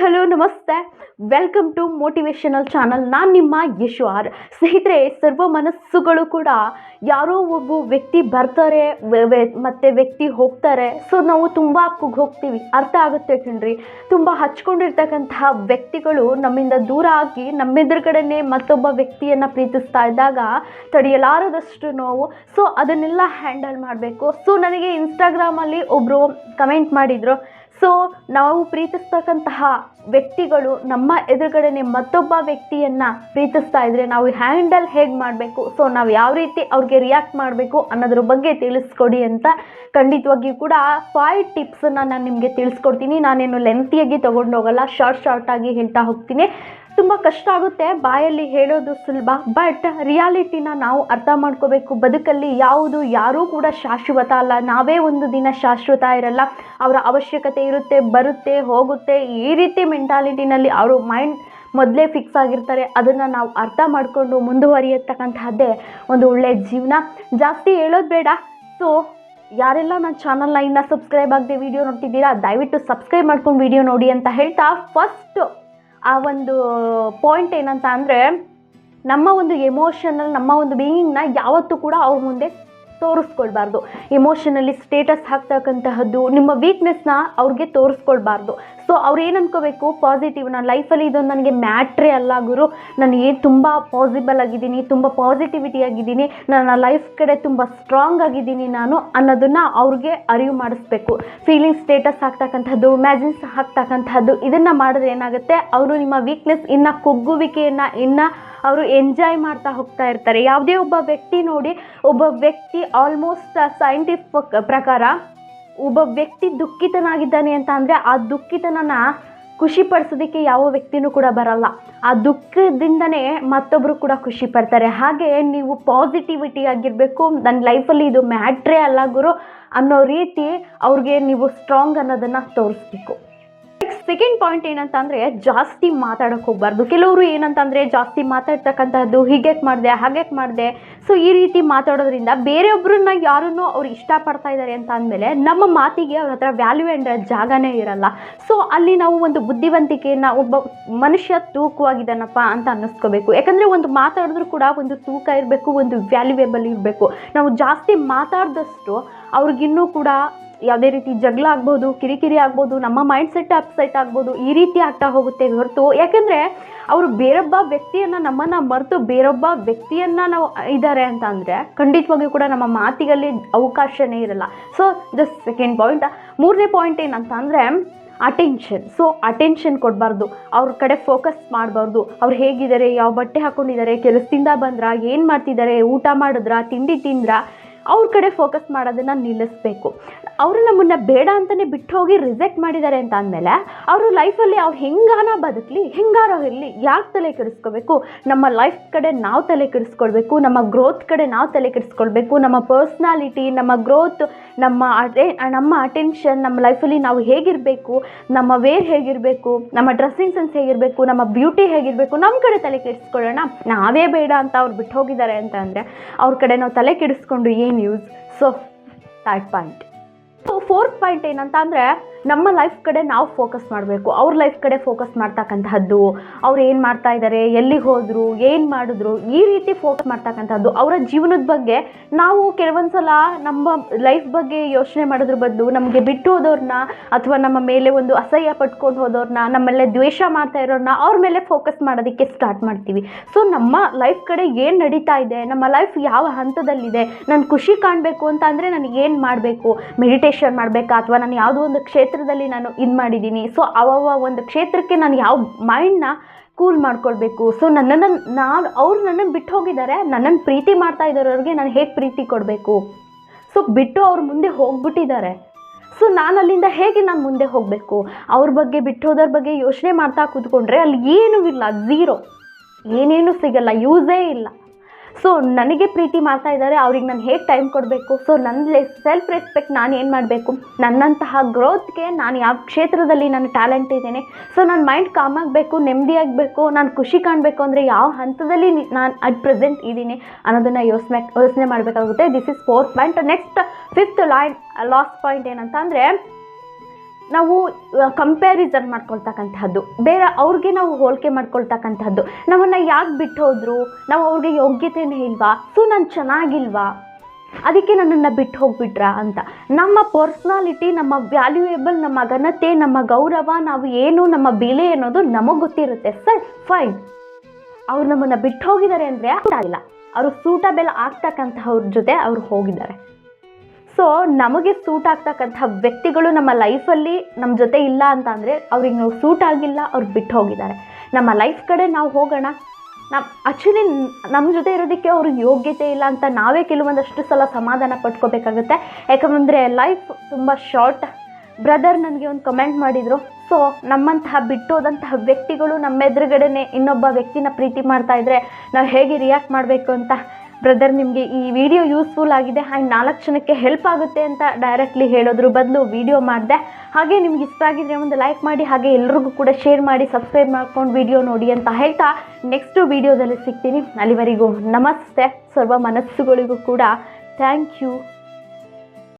Hello ನಮಸ್ತೆ, welcome to motivational channel. ನಾನು ನಿಮ್ಮ ಯಶ್ವಾರ್. ಸ್ನೇಹಿತರೆ, ಸರ್ವ ಮನಸ್ಸುಗಳು ಕೂಡ ಯಾರೋ ಒಬ್ಬ ವ್ಯಕ್ತಿ ಬರ್ತಾರೆ ಮತ್ತು ವ್ಯಕ್ತಿ ಹೋಗ್ತಾರೆ. ಸೊ ನಾವು ತುಂಬ ಹೋಗ್ತೀವಿ, ಅರ್ಥ ಆಗುತ್ತೆ ಕಣ್ರಿ. ತುಂಬ ಹಚ್ಕೊಂಡಿರ್ತಕ್ಕಂತಹ ವ್ಯಕ್ತಿಗಳು ನಮ್ಮಿಂದ ದೂರ ಆಗಿ ನಮ್ಮೆದುರುಗಡೆನೇ ಮತ್ತೊಬ್ಬ ವ್ಯಕ್ತಿಯನ್ನು ಪ್ರೀತಿಸ್ತಾ ಇದ್ದಾಗ ತಡೆಯಲಾರದಷ್ಟು ನೋವು. ಸೊ ಅದನ್ನೆಲ್ಲ ಹ್ಯಾಂಡಲ್ ಮಾಡಬೇಕು. ಸೊ ನನಗೆ ಇನ್ಸ್ಟಾಗ್ರಾಮಲ್ಲಿ ಒಬ್ಬರು ಕಮೆಂಟ್ ಮಾಡಿದರು, ಸೊ ನಾವು ಪ್ರೀತಿಸ್ತಕ್ಕಂತಹ ವ್ಯಕ್ತಿಗಳು ನಮ್ಮ ಎದುರುಗಡೆನೆ ಮತ್ತೊಬ್ಬ ವ್ಯಕ್ತಿಯನ್ನು ಪ್ರೀತಿಸ್ತಾ ಇದ್ದರೆ ನಾವು ಹ್ಯಾಂಡಲ್ ಹೇಗೆ ಮಾಡಬೇಕು, ಸೊ ನಾವು ಯಾವ ರೀತಿ ಅವ್ರಿಗೆ ರಿಯಾಕ್ಟ್ ಮಾಡಬೇಕು ಅನ್ನೋದ್ರ ಬಗ್ಗೆ ತಿಳಿಸ್ಕೊಡಿ ಅಂತ. ಖಂಡಿತವಾಗಿಯೂ ಕೂಡ 5 ಟಿಪ್ಸನ್ನು ನಾನು ನಿಮಗೆ ತಿಳಿಸ್ಕೊಡ್ತೀನಿ. ನಾನೇನು ಲೆಂತಿಯಾಗಿ ತೊಗೊಂಡೋಗಲ್ಲ, ಶಾರ್ಟಾಗಿ ಹೇಳ್ತಾ ಹೋಗ್ತೀನಿ. ತುಂಬ ಕಷ್ಟ ಆಗುತ್ತೆ, ಬಾಯಲ್ಲಿ ಹೇಳೋದು ಸುಲಭ, ಬಟ್ ರಿಯಾಲಿಟಿನ ನಾವು ಅರ್ಥ ಮಾಡ್ಕೋಬೇಕು. ಬದುಕಲ್ಲಿ ಯಾರೂ ಕೂಡ ಶಾಶ್ವತ ಅಲ್ಲ. ನಾವೇ ಒಂದು ದಿನ ಶಾಶ್ವತ ಇರಲ್ಲ. ಅವರ ಅವಶ್ಯಕತೆ ಇರುತ್ತೆ, ಬರುತ್ತೆ, ಹೋಗುತ್ತೆ. ಈ ರೀತಿ ಮೆಂಟಾಲಿಟಿನಲ್ಲಿ ಅವರು ಮೈಂಡ್ ಮೊದಲೇ ಫಿಕ್ಸ್ ಆಗಿರ್ತಾರೆ. ಅದನ್ನು ನಾವು ಅರ್ಥ ಮಾಡಿಕೊಂಡು ಮುಂದುವರಿಯತಕ್ಕಂತಹದ್ದೇ ಒಂದು ಒಳ್ಳೆಯ ಜೀವನ. ಜಾಸ್ತಿ ಹೇಳೋದು ಬೇಡ. ಸೊ ಯಾರೆಲ್ಲ ನನ್ನ ಚಾನಲ್ನ ಇನ್ನೂ ಸಬ್ಸ್ಕ್ರೈಬ್ ಆಗದೆ ವಿಡಿಯೋ ನೋಡ್ತಿದ್ದೀರಾ, ದಯವಿಟ್ಟು ಸಬ್ಸ್ಕ್ರೈಬ್ ಮಾಡ್ಕೊಂಡು ವಿಡಿಯೋ ನೋಡಿ ಅಂತ ಹೇಳ್ತಾ, ಫಸ್ಟ್ ಆ ಒಂದು ಪಾಯಿಂಟ್ ಏನಂತ ಅಂದರೆ, ನಮ್ಮ ಒಂದು ಎಮೋಷನಲ್, ನಮ್ಮ ಒಂದು ಬೀಯಿಂಗ್ನ ಯಾವತ್ತೂ ಕೂಡ ಅವ್ರ ಮುಂದೆ ತೋರಿಸ್ಕೊಳ್ಬಾರ್ದು. ಎಮೋಷನಲ್ಲಿ ಸ್ಟೇಟಸ್ ಹಾಕ್ತಕ್ಕಂತಹದ್ದು, ನಿಮ್ಮ ವೀಕ್ನೆಸ್ನ ಅವ್ರಿಗೆ ತೋರಿಸ್ಕೊಳ್ಬಾರ್ದು. ಸೊ ಅವ್ರು ಏನು ಅನ್ಕೋಬೇಕು, ಪಾಸಿಟಿವ್, ನನ್ನ ಲೈಫಲ್ಲಿ ಇದೊಂದು ನನಗೆ ಮ್ಯಾಟ್ರೇ ಅಲ್ಲ ಗುರು, ನಾನು ತುಂಬ ಪಾಸಿಬಲ್ ಆಗಿದ್ದೀನಿ, ತುಂಬ ಪಾಸಿಟಿವಿಟಿ ಆಗಿದ್ದೀನಿ, ನನ್ನ ಲೈಫ್ ಕಡೆ ತುಂಬ ಸ್ಟ್ರಾಂಗ್ ಆಗಿದ್ದೀನಿ ನಾನು ಅನ್ನೋದನ್ನು ಅವ್ರಿಗೆ ಅರಿವು ಮಾಡಿಸ್ಬೇಕು. ಫೀಲಿಂಗ್ ಸ್ಟೇಟಸ್ ಹಾಕ್ತಕ್ಕಂಥದ್ದು, ಇಮ್ಯಾಜಿನ್ಸ್ ಹಾಕ್ತಕ್ಕಂಥದ್ದು, ಇದನ್ನು ಮಾಡಿದ್ರೆ ಏನಾಗುತ್ತೆ, ಅವರು ನಿಮ್ಮ ವೀಕ್ನೆಸ್ ಇನ್ನು ಕುಗ್ಗುವಿಕೆಯನ್ನು ಇನ್ನು ಅವರು ಎಂಜಾಯ್ ಮಾಡ್ತಾ ಹೋಗ್ತಾ ಇರ್ತಾರೆ. ಯಾವುದೇ ಒಬ್ಬ ವ್ಯಕ್ತಿ ನೋಡಿ, ಒಬ್ಬ ವ್ಯಕ್ತಿ ಆಲ್ಮೋಸ್ಟ್ ಸೈಂಟಿಫಿಕ್ ಪ್ರಕಾರ ಒಬ್ಬ ವ್ಯಕ್ತಿ ದುಃಖಿತನಾಗಿದ್ದಾನೆ ಅಂತ ಅಂದರೆ ಆ ದುಃಖಿತನನ್ನು ಖುಷಿಪಡಿಸೋದಕ್ಕೆ ಯಾವ ವ್ಯಕ್ತಿನೂ ಕೂಡ ಬರಲ್ಲ. ಆ ದುಃಖದಿಂದನೇ ಮತ್ತೊಬ್ಬರು ಕೂಡ ಖುಷಿ ಪಡ್ತಾರೆ. ಹಾಗೆ ನೀವು ಪಾಸಿಟಿವಿಟಿ ಆಗಿರಬೇಕು. ನನ್ನ ಲೈಫಲ್ಲಿ ಇದು ಮ್ಯಾಟ್ರೇ ಅಲ್ಲ ಗುರು ಅನ್ನೋ ರೀತಿ ಅವ್ರಿಗೆ ನೀವು ಸ್ಟ್ರಾಂಗ್ ಅನ್ನೋದನ್ನು ತೋರಿಸ್ಬೇಕು. ಸೆಕೆಂಡ್ ಪಾಯಿಂಟ್ ಏನಂತ ಅಂದರೆ, ಜಾಸ್ತಿ ಮಾತಾಡೋಕ್ಕೆ ಹೋಗಬಾರ್ದು. ಕೆಲವರು ಏನಂತಂದರೆ, ಜಾಸ್ತಿ ಮಾತಾಡ್ತಕ್ಕಂಥದ್ದು, ಹೀಗೇಕೆ ಮಾಡಿದೆ, ಹಾಗೇಕೆ ಮಾಡಿದೆ, ಸೊ ಈ ರೀತಿ ಮಾತಾಡೋದ್ರಿಂದ ಬೇರೆಯೊಬ್ಬರನ್ನ ಯಾರನ್ನೋ ಅವ್ರು ಇಷ್ಟಪಡ್ತಾ ಇದ್ದಾರೆ ಅಂತ ಅಂದಮೇಲೆ ನಮ್ಮ ಮಾತಿಗೆ ಅವ್ರ ಹತ್ರ ವ್ಯಾಲ್ಯೂ ಆ್ಯಂಡ್ ಜಾಗನೇ ಇರಲ್ಲ. ಸೊ ಅಲ್ಲಿ ನಾವು ಒಂದು ಬುದ್ಧಿವಂತಿಕೆಯನ್ನು, ಒಬ್ಬ ಮನುಷ್ಯ ತೂಕವಾಗಿದ್ದಾನಪ್ಪ ಅಂತ ಅನ್ನಿಸ್ಕೋಬೇಕು. ಯಾಕಂದರೆ ಒಂದು ಮಾತಾಡಿದ್ರೂ ಕೂಡ ಒಂದು ತೂಕ ಇರಬೇಕು, ಒಂದು ವ್ಯಾಲ್ಯೂಯೇಬಲ್ ಇರಬೇಕು. ನಾವು ಜಾಸ್ತಿ ಮಾತಾಡಿದಷ್ಟು ಅವ್ರಿಗಿನ್ನೂ ಕೂಡ ಯಾವುದೇ ರೀತಿ ಜಗಳ ಆಗ್ಬೋದು, ಕಿರಿಕಿರಿ ಆಗ್ಬೋದು, ನಮ್ಮ ಮೈಂಡ್ ಸೆಟ್ ಅಪ್ಸೆಟ್ ಆಗ್ಬೋದು, ಈ ರೀತಿ ಆಗ್ತಾ ಹೋಗುತ್ತೆ ಹೊರತು. ಯಾಕೆಂದರೆ ಅವರು ಬೇರೊಬ್ಬ ವ್ಯಕ್ತಿಯನ್ನು, ನಮ್ಮನ್ನು ಮರೆತು ಬೇರೊಬ್ಬ ವ್ಯಕ್ತಿಯನ್ನು ನಾವು ಇದ್ದಾರೆ ಅಂತ ಅಂದರೆ ಖಂಡಿತವಾಗಿಯೂ ಕೂಡ ನಮ್ಮ ಮಾತಿಗಲ್ಲಿ ಅವಕಾಶನೇ ಇರಲ್ಲ. So the second point. ಮೂರನೇ ಪಾಯಿಂಟ್ ಏನಂತ ಅಂದರೆ ಅಟೆನ್ಷನ್. ಸೊ ಅಟೆನ್ಷನ್ ಕೊಡಬಾರ್ದು, ಅವ್ರ ಕಡೆ ಫೋಕಸ್ ಮಾಡಬಾರ್ದು. ಅವ್ರು ಹೇಗಿದ್ದಾರೆ, ಯಾವ ಬಟ್ಟೆ ಹಾಕ್ಕೊಂಡಿದ್ದಾರೆ, ಕೆಲಸದಿಂದ ಬಂದ್ರಾ, ಏನು ಮಾಡ್ತಿದ್ದಾರೆ, ಊಟ ಮಾಡಿದ್ರಾ, ತಿಂಡಿ ತಿಂದ್ರಾ, ಅವ್ರ ಕಡೆ ಫೋಕಸ್ ಮಾಡೋದನ್ನು ನಿಲ್ಲಿಸಬೇಕು. ಅವರು ನಮ್ಮನ್ನು ಬೇಡ ಅಂತಲೇ ಬಿಟ್ಟು ಹೋಗಿ ರಿಜೆಕ್ಟ್ ಮಾಡಿದ್ದಾರೆ ಅಂತ ಅಂದಮೇಲೆ ಅವರು ಲೈಫಲ್ಲಿ ಅವ್ರು ಹೆಂಗಾನ ಬದುಕಲಿ, ಹೆಂಗಾರೋ ಇರಲಿ, ಯಾಕೆ ತಲೆ ಕೆಡಿಸ್ಕೋಬೇಕು? ನಮ್ಮ ಲೈಫ್ ಕಡೆ ನಾವು ತಲೆ ಕೆಡಿಸ್ಕೊಳ್ಬೇಕು, ನಮ್ಮ ಗ್ರೋತ್ ಕಡೆ ನಾವು ತಲೆ ಕೆಡಿಸ್ಕೊಳ್ಬೇಕು. ನಮ್ಮ ಪರ್ಸ್ನಾಲಿಟಿ, ನಮ್ಮ ಗ್ರೋತ್, ನಮ್ಮ ಅಟೆನ್ಷನ್, ನಮ್ಮ ಲೈಫಲ್ಲಿ ನಾವು ಹೇಗಿರಬೇಕು, ನಮ್ಮ ವೇರ್ ಹೇಗಿರಬೇಕು, ನಮ್ಮ ಡ್ರೆಸ್ಸಿಂಗ್ ಸೆನ್ಸ್ ಹೇಗಿರಬೇಕು, ನಮ್ಮ ಬ್ಯೂಟಿ ಹೇಗಿರಬೇಕು, ನಮ್ಮ ಕಡೆ ತಲೆ ಕೆಡಿಸ್ಕೊಳ್ಳೋಣ. ನಾವೇ ಬೇಡ ಅಂತ ಅವ್ರು ಬಿಟ್ಟು ಹೋಗಿದ್ದಾರೆ ಅಂತ ಅಂದರೆ ಅವ್ರ ಕಡೆ ನಾವು ತಲೆ ಕೆಡಿಸ್ಕೊಂಡು ಏನು use? So third point. So fourth point ಏನಂತ ಅಂದರೆ, ನಮ್ಮ ಲೈಫ್ ಕಡೆ ನಾವು ಫೋಕಸ್ ಮಾಡಬೇಕು. ಅವ್ರ ಲೈಫ್ ಕಡೆ ಫೋಕಸ್ ಮಾಡ್ತಕ್ಕಂತಹದ್ದು, ಅವ್ರು ಏನು ಮಾಡ್ತಾ ಇದ್ದಾರೆ, ಎಲ್ಲಿಗೆ ಹೋದರು, ಏನು ಮಾಡಿದ್ರು, ಈ ರೀತಿ ಫೋಕಸ್ ಮಾಡ್ತಕ್ಕಂಥದ್ದು. ಅವರ ಜೀವನದ ಬಗ್ಗೆ ನಾವು ಕೆಲವೊಂದು ಸಲ ನಮ್ಮ ಲೈಫ್ ಬಗ್ಗೆ ಯೋಚನೆ ಮಾಡೋದ್ರ ಬದಲು ನಮಗೆ ಬಿಟ್ಟು ಹೋದವ್ರನ್ನ, ಅಥವಾ ನಮ್ಮ ಮೇಲೆ ಒಂದು ಅಸಹ್ಯ ಪಟ್ಕೊಂಡು ಹೋದವ್ರನ್ನ, ನಮ್ಮಲ್ಲೇ ದ್ವೇಷ ಮಾಡ್ತಾ ಇರೋರನ್ನ, ಅವ್ರ ಮೇಲೆ ಫೋಕಸ್ ಮಾಡೋದಕ್ಕೆ ಸ್ಟಾರ್ಟ್ ಮಾಡ್ತೀವಿ. ಸೊ ನಮ್ಮ ಲೈಫ್ ಕಡೆ ಏನು ನಡೀತಾ ಇದೆ, ನಮ್ಮ ಲೈಫ್ ಯಾವ ಹಂತದಲ್ಲಿದೆ, ನಾನು ಖುಷಿ ಕಾಣಬೇಕು ಅಂತ ಅಂದರೆ ನನಗೆ ಏನು ಮಾಡಬೇಕು, ಮೆಡಿಟೇಷನ್ ಮಾಡಬೇಕಾ, ಅಥವಾ ನಾನು ಯಾವುದೋ ಒಂದು ಕ್ಷೇತ್ರದಲ್ಲಿ ನಾನು ಇದು ಮಾಡಿದ್ದೀನಿ, ಸೊ ಒಂದು ಕ್ಷೇತ್ರಕ್ಕೆ ನಾನು ಯಾವ ಮೈಂಡ್ನ ಕೂಲ್ ಮಾಡ್ಕೊಳ್ಬೇಕು. ಸೊ ಅವ್ರು ನನ್ನನ್ನು ಬಿಟ್ಟು ಹೋಗಿದ್ದಾರೆ, ನನ್ನನ್ನು ಪ್ರೀತಿ ಮಾಡ್ತಾ ಇದ್ದವ್ರಿಗೆ ನಾನು ಹೇಗೆ ಪ್ರೀತಿ ಕೊಡಬೇಕು? ಸೊ ಬಿಟ್ಟು ಅವ್ರು ಮುಂದೆ ಹೋಗ್ಬಿಟ್ಟಿದ್ದಾರೆ, ಸೊ ನಾನು ಅಲ್ಲಿಂದ ಹೇಗೆ ನಾನು ಮುಂದೆ ಹೋಗಬೇಕು? ಅವ್ರ ಬಗ್ಗೆ, ಬಿಟ್ಟು ಹೋದವ್ರ ಬಗ್ಗೆ ಯೋಚನೆ ಮಾಡ್ತಾ ಕೂತ್ಕೊಂಡ್ರೆ ಅಲ್ಲಿ ಏನೂ ಇಲ್ಲ, ಝೀರೋ, ಏನೇನೂ ಸಿಗಲ್ಲ, ಯೂಸೇ ಇಲ್ಲ. ಸೊ ನನಗೆ ಪ್ರೀತಿ ಮಾಡ್ತಾ ಇದ್ದಾರೆ, ಅವ್ರಿಗೆ ನಾನು ಹೇಗೆ ಟೈಮ್ ಕೊಡಬೇಕು? ಸೊ ನನ್ನ ಸೆಲ್ಫ್ ರೆಸ್ಪೆಕ್ಟ್ ನಾನು ಏನು ಮಾಡಬೇಕು? ನನ್ನಂತಹ ಗ್ರೋತ್ಗೆ ನಾನು ಯಾವ ಕ್ಷೇತ್ರದಲ್ಲಿ ನಾನು ಟ್ಯಾಲೆಂಟ್ ಇದ್ದೇನೆ, ಸೊ ನನ್ನ ಮೈಂಡ್ ಕಾಮ್ ಆಗಬೇಕು, ನೆಮ್ಮದಿಯಾಗಬೇಕು, ನಾನು ಖುಷಿ ಕಾಣಬೇಕು ಅಂದರೆ ಯಾವ ಹಂತದಲ್ಲಿ ನಾನು ಅಟ್ ಪ್ರೆಸೆಂಟ್ ಇದ್ದೀನಿ ಅನ್ನೋದನ್ನು ಯೋಚನೆ ಮಾಡಬೇಕಾಗುತ್ತೆ. This is fourth point. Next fifth last point ಏನಂತ ಅಂದರೆ, ನಾವು ಕಂಪ್ಯಾರಿಸನ್ ಮಾಡ್ಕೊಳ್ತಕ್ಕಂಥದ್ದು, ಬೇರೆ ಅವ್ರಿಗೆ ನಾವು ಹೋಲಿಕೆ ಮಾಡ್ಕೊಳ್ತಕ್ಕಂಥದ್ದು. ನಮ್ಮನ್ನು ಯಾಕೆ ಬಿಟ್ಟು ಹೋದರು, ನಾವು ಅವ್ರಿಗೆ ಯೋಗ್ಯತೆನೇ ಇಲ್ವಾ, ಸೊ ನಾನು ಚೆನ್ನಾಗಿಲ್ವಾ, ಅದಕ್ಕೆ ನನ್ನನ್ನು ಬಿಟ್ಟು ಹೋಗ್ಬಿಟ್ರಾ ಅಂತ. ನಮ್ಮ ಪರ್ಸ್ನಾಲಿಟಿ, ನಮ್ಮ ವ್ಯಾಲ್ಯೂಯೇಬಲ್, ನಮ್ಮ ಘನತೆ, ನಮ್ಮ ಗೌರವ, ನಾವು ಏನು, ನಮ್ಮ ಬೆಲೆ ಅನ್ನೋದು ನಮಗೆ ಗೊತ್ತಿರುತ್ತೆ. ಸರ್ ಫೈನ್, ಅವ್ರು ನಮ್ಮನ್ನು ಬಿಟ್ಟು ಹೋಗಿದ್ದಾರೆ ಅಂದರೆ ಇಲ್ಲ, ಅವರು ಸೂಟಬಲ್ ಆಗ್ತಕ್ಕಂಥವ್ರ ಜೊತೆ ಅವ್ರು ಹೋಗಿದ್ದಾರೆ. ಸೊ ನಮಗೆ ಸೂಟ್ ಆಗ್ತಕ್ಕಂಥ ವ್ಯಕ್ತಿಗಳು ನಮ್ಮ ಲೈಫಲ್ಲಿ ನಮ್ಮ ಜೊತೆ ಇಲ್ಲ ಅಂತ ಅಂದರೆ ಅವ್ರಿಗೆ ನಾವು ಸೂಟ್ ಆಗಿಲ್ಲ, ಅವ್ರು ಬಿಟ್ಟು ಹೋಗಿದ್ದಾರೆ. ನಮ್ಮ ಲೈಫ್ ಕಡೆ ನಾವು ಹೋಗೋಣ. ಆ್ಯಕ್ಚುಲಿ ನಮ್ಮ ಜೊತೆ ಇರೋದಕ್ಕೆ ಅವ್ರಿಗೆ ಯೋಗ್ಯತೆ ಇಲ್ಲ ಅಂತ ನಾವೇ ಕೆಲವೊಂದಷ್ಟು ಸಲ ಸಮಾಧಾನ ಪಡ್ಕೋಬೇಕಾಗುತ್ತೆ. ಯಾಕಂದರೆ ಲೈಫ್ ತುಂಬ ಶಾರ್ಟ್. ಬ್ರದರ್ ನನಗೆ ಒಂದು ಕಮೆಂಟ್ ಮಾಡಿದರು, ಸೊ ನಮ್ಮಂತಹ ಬಿಟ್ಟೋದಂತಹ ವ್ಯಕ್ತಿಗಳು ನಮ್ಮ ಎದುರುಗಡೆನೆ ಇನ್ನೊಬ್ಬ ವ್ಯಕ್ತಿನ ಪ್ರೀತಿ ಮಾಡ್ತಾಯಿದ್ರೆ ನಾವು ಹೇಗೆ ರಿಯಾಕ್ಟ್ ಮಾಡಬೇಕು ಅಂತ. ಬ್ರದರ್, ನಿಮಗೆ ಈ ವಿಡಿಯೋ ಯೂಸ್ಫುಲ್ ಆಗಿದೆ ಆ್ಯಂಡ್ 4 ಜನಕ್ಕೆ ಹೆಲ್ಪ್ ಆಗುತ್ತೆ ಅಂತ ಡೈರೆಕ್ಟ್ಲಿ ಹೇಳೋದ್ರ ಬದಲು ವಿಡಿಯೋ ಮಾಡಿದೆ. ಹಾಗೆ ನಿಮ್ಗೆ ಇಷ್ಟ ಆಗಿದ್ರೆ ಒಂದು ಲೈಕ್ ಮಾಡಿ, ಹಾಗೆ ಎಲ್ರಿಗೂ ಕೂಡ ಶೇರ್ ಮಾಡಿ, ಸಬ್ಸ್ಕ್ರೈಬ್ ಮಾಡ್ಕೊಂಡು ವಿಡಿಯೋ ನೋಡಿ ಅಂತ ಹೇಳ್ತಾ ನೆಕ್ಸ್ಟ್ ವಿಡಿಯೋದಲ್ಲಿ ಸಿಗ್ತೀನಿ. ಅಲ್ಲಿವರೆಗೂ ನಮಸ್ತೆ. ಸರ್ವ ಮನಸ್ಸುಗಳಿಗೂ ಕೂಡ ಥ್ಯಾಂಕ್ ಯು.